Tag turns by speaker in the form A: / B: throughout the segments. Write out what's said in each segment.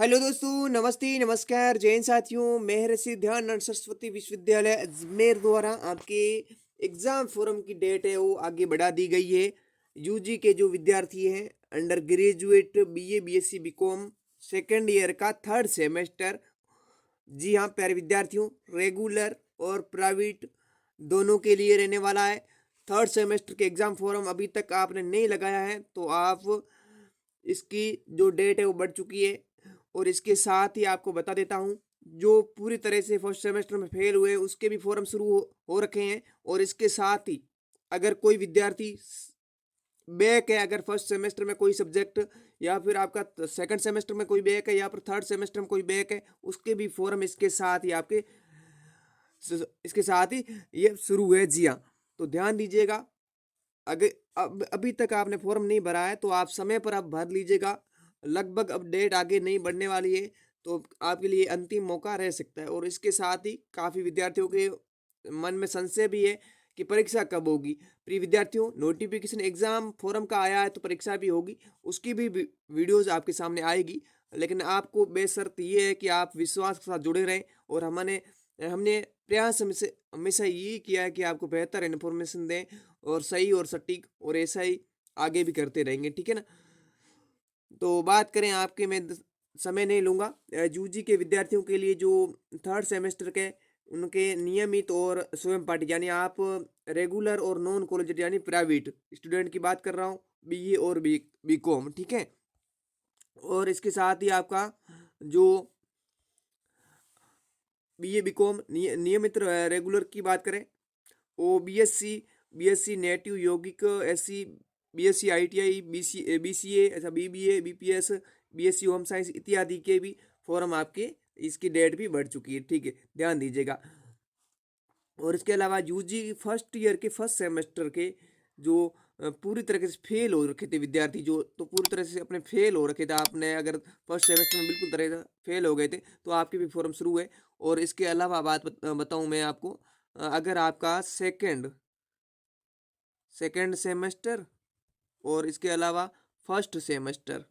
A: Hello दोस्तों, नमस्ते, नमस्कार, जय हिंद साथियों। महर्षि ध्यानचंद सरस्वती विश्वविद्यालय अजमेर द्वारा आपके एग्ज़ाम फोरम की डेट है वो आगे बढ़ा दी गई है। यूजी के जो विद्यार्थी हैं, undergraduate BA, BSc, BCom second year का थर्ड सेमेस्टर। जी हाँ प्यारे विद्यार्थियों, रेगुलर और प्राइवेट दोनों के लिए रहने वाला है। थर्ड सेमेस्टर के एग्ज़ाम फॉर्म अभी तक आपने नहीं लगाया है तो आप इसकी जो डेट है वो बढ़ चुकी है। और इसके साथ ही आपको बता देता हूँ, जो पूरी तरह से फर्स्ट सेमेस्टर में फेल हुए उसके भी फॉर्म शुरू हो रखे हैं। और इसके साथ ही अगर कोई विद्यार्थी बैक है, अगर फर्स्ट सेमेस्टर में कोई सब्जेक्ट या फिर आपका सेकंड सेमेस्टर में कोई बैक है या फिर थर्ड सेमेस्टर में कोई बैक है, उसके भी फॉर्म इसके साथ ही आपके इसके साथ ही ये शुरू है। जी हाँ, तो ध्यान दीजिएगा। अगर अब अभी तक आपने फॉर्म नहीं भरा है तो आप समय पर आप भर लीजिएगा। लगभग अब डेट आगे नहीं बढ़ने वाली है तो आपके लिए अंतिम मौका रह सकता है। और इसके साथ ही काफ़ी विद्यार्थियों के मन में संशय भी है कि परीक्षा कब होगी। प्रिय विद्यार्थियों, नोटिफिकेशन एग्जाम फॉरम का आया है तो परीक्षा भी होगी, उसकी भी वीडियोज आपके सामने आएगी। लेकिन आपको बेशर्त ये है कि आप विश्वास के साथ जुड़े रहें। और हमने हमने प्रयास हमसे हमेशा यही किया है कि आपको बेहतर इन्फॉर्मेशन दें और सही और सटीक, और ऐसा ही आगे भी करते रहेंगे, ठीक है ना। तो बात करें आपके, मैं समय नहीं लूँगा। यूजी के विद्यार्थियों के लिए जो थर्ड सेमेस्टर के उनके नियमित और स्वयं पाठी यानी आप रेगुलर और नॉन कॉलेज यानी प्राइवेट स्टूडेंट की बात कर रहा हूँ, बीए और बीकॉम, ठीक है। और इसके साथ ही आपका जो बीए बीकॉम नियमित रेगुलर की बात करें, वो बीएससी बीएससी नेटिव यौगिक, एससी बीएससी आईटीआई, बीसीए, अच्छा BBA, BPS, BSc home science इत्यादि के भी फॉर्म आपके इसकी डेट भी बढ़ चुकी है, ठीक है, ध्यान दीजिएगा। और इसके अलावा यूजी फर्स्ट ईयर के फर्स्ट सेमेस्टर के जो पूरी तरीके से फेल हो रखे थे विद्यार्थी, जो तो पूरी तरह से अपने फेल हो रखे थे, आपने अगर फर्स्ट सेमेस्टर में बिल्कुल तरह से फेल हो गए थे तो आपके भी फॉर्म शुरू है। और इसके अलावा बात बताऊं मैं आपको, अगर आपका सेकंड सेमेस्टर और इसके अलावा फर्स्ट सेमेस्टर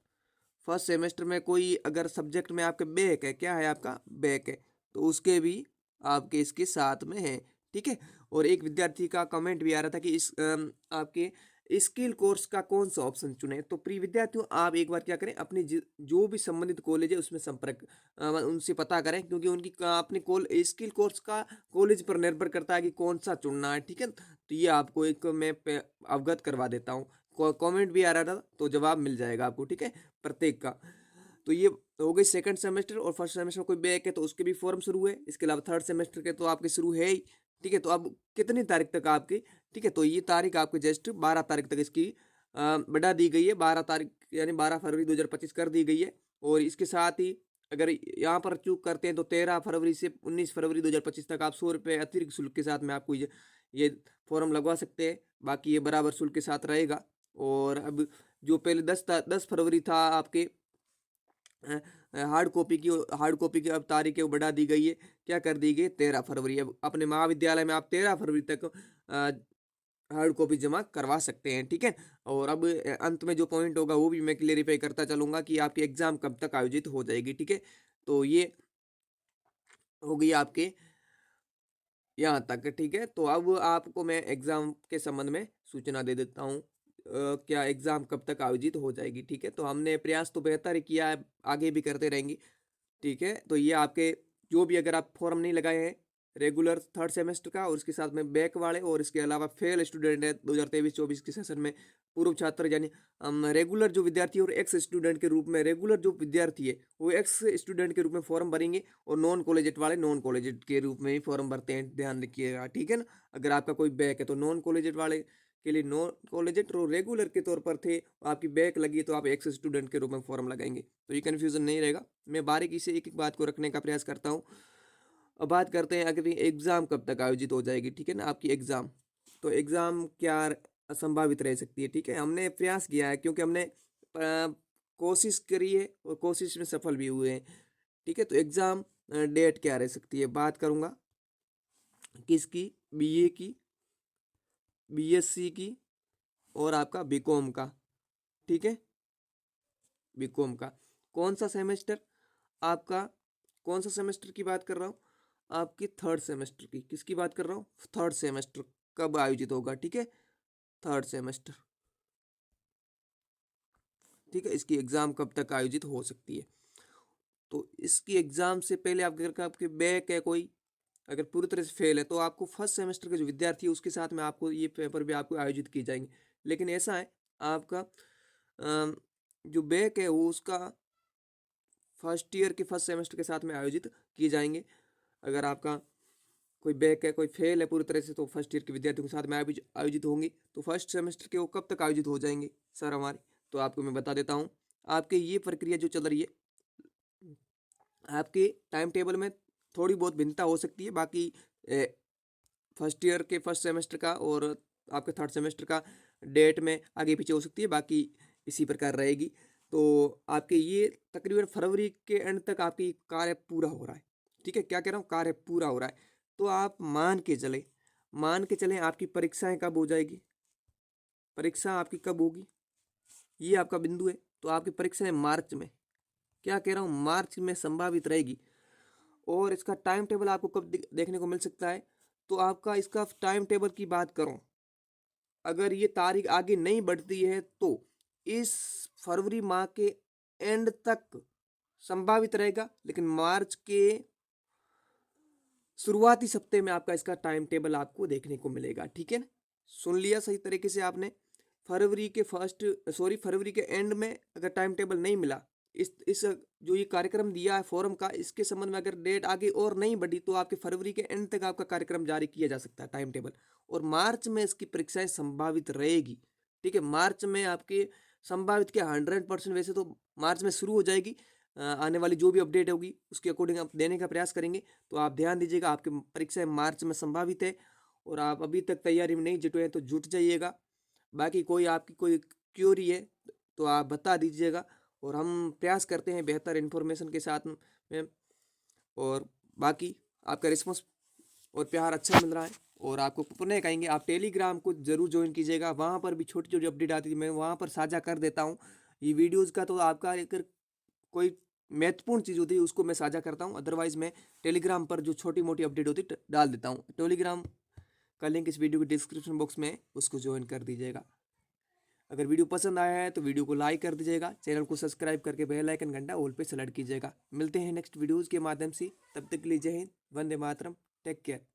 A: फर्स्ट सेमेस्टर में कोई अगर सब्जेक्ट में आपके बैक है, क्या है आपका बैक है, तो उसके भी आपके इसके साथ में है, ठीक है। और एक विद्यार्थी का कमेंट भी आ रहा था कि आपके स्किल कोर्स का कौन सा ऑप्शन चुने। तो प्रिय विद्यार्थियों, आप एक बार क्या करें, अपनी जो भी संबंधित कॉलेज है उसमें संपर्क उनसे पता करें, क्योंकि उनकी अपने स्किल कोर्स का कॉलेज पर निर्भर करता है कि कौन सा चुनना है, ठीक है। तो ये आपको एक मैं अवगत करवा देता हूँ। कमेंट भी आ रहा था तो जवाब मिल जाएगा आपको, ठीक है, प्रत्येक का। तो ये हो गई सेकंड सेमेस्टर। और फर्स्ट सेमेस्टर में कोई बैक है तो उसके भी फॉर्म शुरू है। इसके अलावा थर्ड सेमेस्टर के तो आपके शुरू है ही, ठीक है। तो अब कितनी तारीख तक आपकी, ठीक है, तो ये तारीख आपकी जस्ट 12 तारीख तक इसकी बढ़ा दी गई है। 12 तारीख यानी 12 फरवरी 2025 कर दी गई है। और इसके साथ ही अगर यहाँ पर चूक करते हैं तो 13 फरवरी से 19 फरवरी 2025 तक आप 100 रुपये अतिरिक्त शुल्क के साथ में आपको ये फॉर्म लगवा सकते हैं। बाकी ये बराबर शुल्क के साथ रहेगा। और अब जो पहले 10 फरवरी था आपके हार्ड कॉपी की अब तारीख है वो बढ़ा दी गई है। क्या कर दी गई, 13 फरवरी। अब अपने महाविद्यालय में आप 13 फरवरी तक हार्ड कॉपी जमा करवा सकते हैं, ठीक है। और अब अंत में जो पॉइंट होगा वो भी मैं क्लेरिफाई करता चलूंगा कि आपकी एग्जाम कब तक आयोजित हो जाएगी, ठीक है। तो ये हो गई आपके यहाँ तक, ठीक है। तो अब आपको मैं एग्जाम के संबंध में सूचना दे देता हूँ, क्या एग्जाम कब तक आयोजित हो जाएगी, ठीक है। तो हमने प्रयास तो बेहतर ही किया है, आगे भी करते रहेंगे, ठीक है। तो ये आपके जो भी अगर आप फॉर्म नहीं लगाए हैं रेगुलर थर्ड सेमेस्टर का और उसके साथ में बैक वाले और इसके अलावा फेल स्टूडेंट है 2023-24 के सेशन में, पूर्व छात्र यानी रेगुलर जो विद्यार्थी और एक्स स्टूडेंट के रूप में, रेगुलर जो विद्यार्थी है वो एक्स स्टूडेंट के रूप में फॉर्म भरेंगे और नॉन कॉलेजेट वाले नॉन कॉलेजेट के रूप में ही फॉर्म भरते हैं, ध्यान रखिएगा, ठीक है ना। अगर आपका कोई बैक है तो नॉन कॉलेजेट वाले के लिए नॉन कॉलेजेट, और रेगुलर के तौर पर थे आपकी बैक लगी तो आप एक्स स्टूडेंट के रूप में फॉर्म लगाएंगे, तो ये कन्फ्यूजन नहीं रहेगा। मैं बारीकी से एक एक बात को रखने का प्रयास करता हूँ। अब बात करते हैं अगर एग्ज़ाम कब तक आयोजित हो जाएगी, ठीक है ना, आपकी एग्ज़ाम। तो एग्ज़ाम क्या संभावित रह सकती है, ठीक है। हमने प्रयास किया है क्योंकि हमने कोशिश करी है और कोशिश में सफल भी हुए हैं, ठीक है। तो एग्ज़ाम डेट क्या रह सकती है, बात करूँगा किसकी, बीए की, बीएससी की और आपका बीकॉम का, ठीक है। बीकॉम का कौन सा सेमेस्टर, आपका कौन सा सेमेस्टर की बात कर रहा हूँ, आपकी थर्ड सेमेस्टर की। किसकी बात कर रहा हूँ, थर्ड सेमेस्टर कब आयोजित होगा, ठीक है, थर्ड सेमेस्टर, ठीक है, इसकी एग्जाम कब तक आयोजित हो सकती है। तो इसकी एग्जाम से पहले अगर आपके बैक है कोई, अगर पूरी तरह से फेल है, तो आपको फर्स्ट सेमेस्टर के जो विद्यार्थी है उसके साथ में आपको ये पेपर भी आपको आयोजित किए जाएंगे। लेकिन ऐसा है, आपका जो बैक है वो उसका फर्स्ट ईयर के फर्स्ट सेमेस्टर के साथ में आयोजित किए जाएंगे। अगर आपका कोई बैक है, कोई फेल है पूरी तरह से, तो फर्स्ट ईयर के विद्यार्थियों के साथ में आयोजित होंगे। तो फर्स्ट सेमेस्टर के वो कब तक आयोजित हो जाएंगे सर हमारे, तो आपको मैं बता देता हूँ। आपके ये प्रक्रिया जो चल रही है, आपके टाइम टेबल में थोड़ी बहुत भिन्नता हो सकती है, बाकी फर्स्ट ईयर के फर्स्ट सेमेस्टर का और आपके थर्ड सेमेस्टर का डेट में आगे पीछे हो सकती है, बाकी इसी प्रकार रहेगी। तो आपके ये तकरीबन फरवरी के एंड तक आपकी कार्य पूरा हो रहा है, ठीक है, क्या कह रहा हूँ, कार्य पूरा हो रहा है। तो आप मान के चलें आपकी परीक्षाएं कब हो जाएगी, परीक्षा आपकी कब होगी, ये आपका बिंदु है। तो आपकी परीक्षाएं मार्च में, क्या कह रहा हूँ, मार्च में संभावित रहेगी। और इसका टाइम टेबल आपको कब देखने को मिल सकता है, तो आपका इसका टाइम टेबल की बात करूं, अगर ये तारीख आगे नहीं बढ़ती है तो इस फरवरी माह के एंड तक संभावित रहेगा, लेकिन मार्च के शुरुआती सप्ताह में आपका इसका टाइम टेबल आपको देखने को मिलेगा, ठीक है ना। सुन लिया सही तरीके से आपने। फरवरी के एंड में अगर टाइम टेबल नहीं मिला, इस जो ये कार्यक्रम दिया है फोरम का, इसके संबंध में अगर डेट आगे और नहीं बढ़ी, तो आपके फरवरी के एंड तक आपका कार्यक्रम जारी किया जा सकता है, टाइम टेबल। और मार्च में इसकी परीक्षाएं संभावित रहेगी, ठीक है, मार्च में आपके संभावित क्या 100%, वैसे तो मार्च में शुरू हो जाएगी। आने वाली जो भी अपडेट होगी उसके अकॉर्डिंग आप देने का प्रयास करेंगे। तो आप ध्यान दीजिएगा, आपकी परीक्षाएं मार्च में संभावित है, और आप अभी तक तैयारी में नहीं जुटे हैं तो जुट जाइएगा। बाकी कोई आपकी कोई क्यूरी है तो आप बता दीजिएगा, और हम प्रयास करते हैं बेहतर इन्फॉर्मेशन के साथ में। और बाकी आपका रिस्पॉन्स और प्यार अच्छा मिल रहा है, और आपको पुनः कहेंगे आप टेलीग्राम को जरूर ज्वाइन कीजिएगा, वहाँ पर भी छोटी छोटी अपडेट आती है, मैं वहाँ पर साझा कर देता हूँ ये वीडियोज़ का। तो आपका अगर कोई महत्वपूर्ण चीज़ होती है उसको मैं साझा करता हूँ, अदरवाइज मैं टेलीग्राम पर जो छोटी मोटी अपडेट होती है डाल देता हूँ। टेलीग्राम का लिंक इस वीडियो के डिस्क्रिप्शन बॉक्स में, उसको ज्वाइन कर दीजिएगा। अगर वीडियो पसंद आया है तो वीडियो को लाइक कर दीजिएगा, चैनल को सब्सक्राइब करके बेल आइकन घंटा ऑल पे सेलेक्ट कीजिएगा। मिलते हैं नेक्स्ट वीडियोज़ के माध्यम से, तब तक के लिए जय हिंद, वंदे मातरम, टेक केयर।